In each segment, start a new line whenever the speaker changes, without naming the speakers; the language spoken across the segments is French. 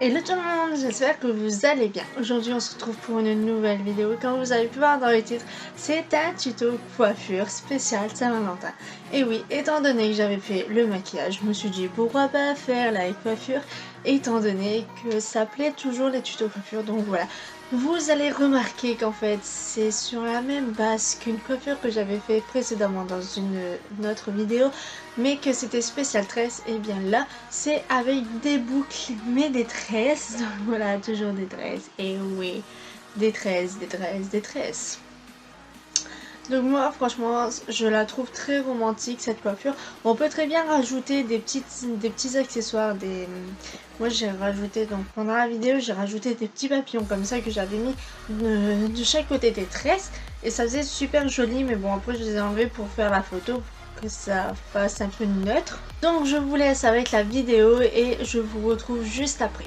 Hello tout le monde, j'espère que vous allez bien. Aujourd'hui on se retrouve pour une nouvelle vidéo. Comme vous avez pu voir dans le titre, c'est un tuto coiffure spécial Saint-Valentin. Et oui, étant donné que j'avais fait le maquillage, je me suis dit pourquoi pas faire la coiffure, étant donné que ça plaît toujours les tutos coiffure. Donc voilà, vous allez remarquer qu'en fait c'est sur la même base qu'une coiffure que j'avais fait précédemment dans une autre vidéo, mais que c'était spécial tresse. Et bien là c'est avec des boucles mais des tresses. Donc voilà, toujours des tresses. Et oui, des tresses, des tresses, des tresses. Donc moi franchement je la trouve très romantique cette coiffure. On peut très bien rajouter des petits accessoires. Moi j'ai rajouté, donc pendant la vidéo j'ai rajouté des petits papillons comme ça que j'avais mis de chaque côté des tresses. Et ça faisait super joli, mais bon après je les ai enlevés pour faire la photo, pour que ça fasse un peu neutre. Donc je vous laisse avec la vidéo et je vous retrouve juste après.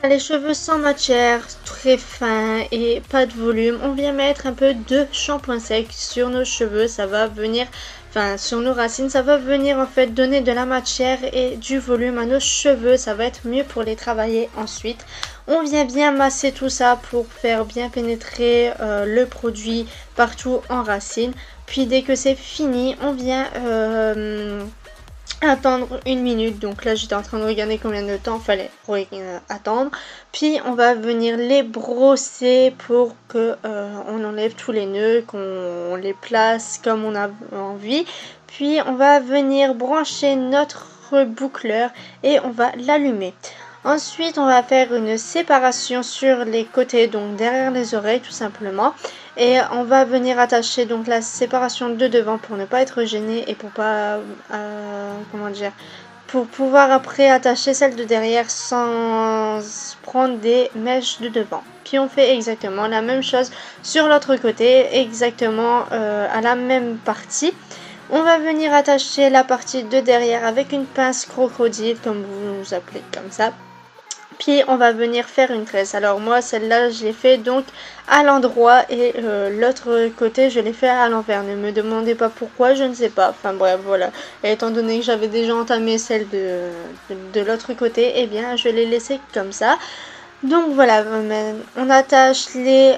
Les cheveux sans matière, très fins et pas de volume, on vient mettre un peu de shampoing sec sur nos cheveux. Ça va venir, enfin sur nos racines, ça va venir en fait donner de la matière et du volume à nos cheveux. Ça va être mieux pour les travailler ensuite. On vient bien masser tout ça pour faire bien pénétrer le produit partout en racine. Puis dès que c'est fini, on vient attendre 1 minute. Donc là j'étais en train de regarder combien de temps fallait attendre. Puis on va venir les brosser pour que on enlève tous les nœuds, qu'on les place comme on a envie. Puis on va venir brancher notre boucleur et on va l'allumer. Ensuite on va faire une séparation sur les côtés, donc derrière les oreilles tout simplement. Et on va venir attacher donc la séparation de devant pour ne pas être gêné et pour pas comment dire, pour pouvoir après attacher celle de derrière sans prendre des mèches de devant. Puis on fait exactement la même chose sur l'autre côté, exactement à la même partie. On va venir attacher la partie de derrière avec une pince crocodile, comme vous appelez comme ça. Puis on va venir faire une tresse. Alors moi celle-là je l'ai fait donc à l'endroit et l'autre côté je l'ai fait à l'envers. Ne me demandez pas pourquoi, je ne sais pas. Enfin bref voilà. Et étant donné que j'avais déjà entamé celle de l'autre côté, et bien je l'ai laissé comme ça. Donc voilà, on attache les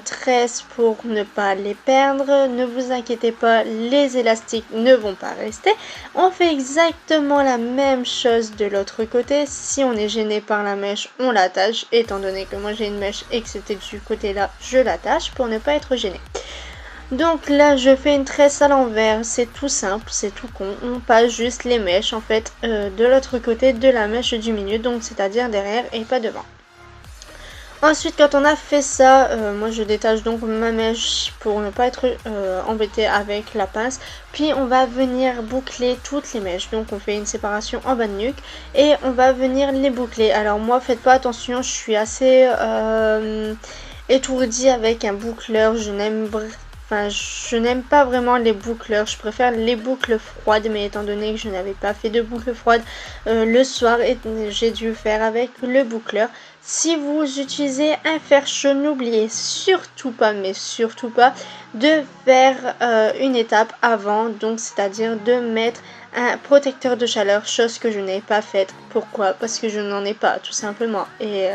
tresses pour ne pas les perdre. Ne vous inquiétez pas, les élastiques ne vont pas rester. On fait exactement la même chose de l'autre côté. Si on est gêné par la mèche, on l'attache. Étant donné que moi j'ai une mèche et que c'était du côté là, je l'attache pour ne pas être gêné. Donc là je fais une tresse à l'envers, c'est tout simple, c'est tout con, on passe juste les mèches en fait de l'autre côté de la mèche du milieu, donc c'est-à-dire derrière et pas devant. Ensuite quand on a fait ça, moi je détache donc ma mèche pour ne pas être embêté avec la pince. Puis on va venir boucler toutes les mèches. Donc on fait une séparation en bas de nuque et on va venir les boucler. Alors moi faites pas attention, je suis assez étourdie avec un boucleur. Je n'aime pas vraiment les boucleurs, je préfère les boucles froides, mais étant donné que je n'avais pas fait de boucles froides le soir, j'ai dû faire avec le boucleur. Si vous utilisez un fer chaud, n'oubliez surtout pas, mais surtout pas, de faire une étape avant, donc c'est-à-dire de mettre un protecteur de chaleur, chose que je n'ai pas faite. Pourquoi? Parce que je n'en ai pas, tout simplement. Et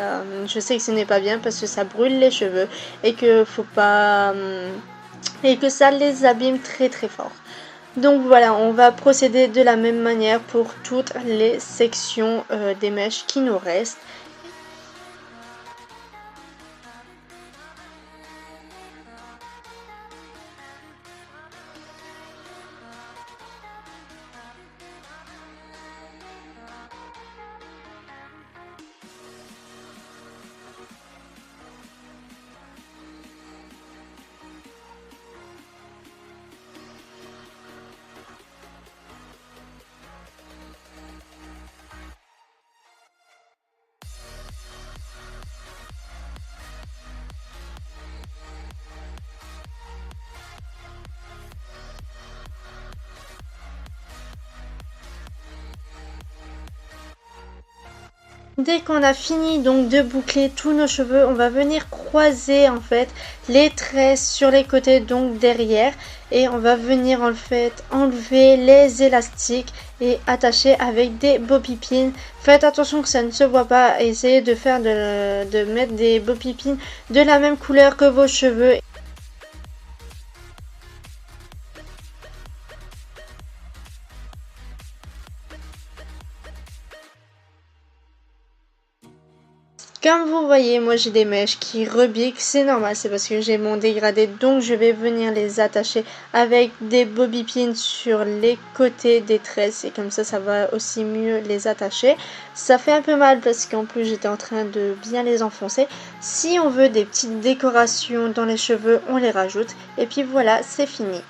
je sais que ce n'est pas bien parce que ça brûle les cheveux et que faut pas... et que ça les abîme très très fort. Donc voilà, on va procéder de la même manière pour toutes les sections des mèches qui nous restent. Dès qu'on a fini donc de boucler tous nos cheveux, on va venir croiser en fait les tresses sur les côtés, donc derrière, et on va venir en fait enlever les élastiques et attacher avec des bobby pins. Faites attention que ça ne se voit pas, essayez de faire de mettre des bobby pins de la même couleur que vos cheveux. Comme vous voyez, moi j'ai des mèches qui rebiquent, c'est normal, c'est parce que j'ai mon dégradé, donc je vais venir les attacher avec des bobby pins sur les côtés des tresses et comme ça va aussi mieux les attacher. Ça fait un peu mal parce qu'en plus j'étais en train de bien les enfoncer. Si on veut des petites décorations dans les cheveux, on les rajoute et puis voilà, c'est fini.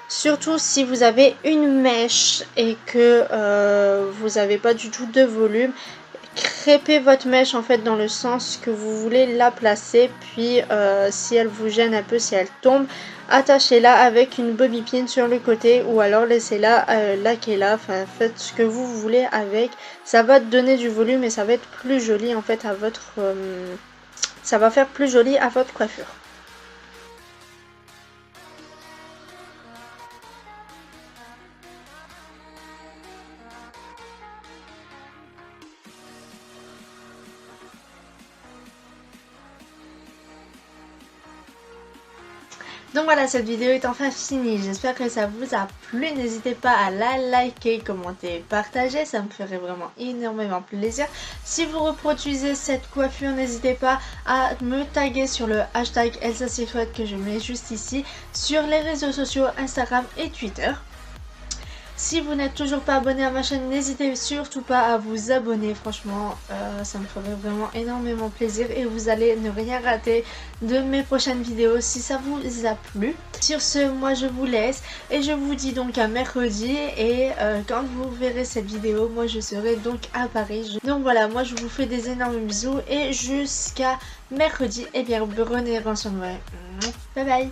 Surtout si vous avez une mèche et que vous n'avez pas du tout de volume, crêpez votre mèche en fait dans le sens que vous voulez la placer, puis si elle vous gêne un peu, si elle tombe, attachez-la avec une bobby pin sur le côté ou alors laissez-la laquez-la, enfin faites ce que vous voulez avec, ça va donner du volume et ça va être plus joli en fait à votre ça va faire plus joli à votre coiffure. Donc voilà, cette vidéo est enfin finie, j'espère que ça vous a plu, n'hésitez pas à la liker, commenter, partager, ça me ferait vraiment énormément plaisir. Si vous reproduisez cette coiffure, n'hésitez pas à me taguer sur le hashtag ElsaCFouette que je mets juste ici, sur les réseaux sociaux Instagram et Twitter. Si vous n'êtes toujours pas abonné à ma chaîne, n'hésitez surtout pas à vous abonner, franchement ça me ferait vraiment énormément plaisir et vous allez ne rien rater de mes prochaines vidéos si ça vous a plu. Sur ce, moi je vous laisse et je vous dis donc à mercredi et quand vous verrez cette vidéo, moi je serai donc à Paris. Donc voilà, moi je vous fais des énormes bisous et jusqu'à mercredi, et bien prenez soin de vous. Bye bye.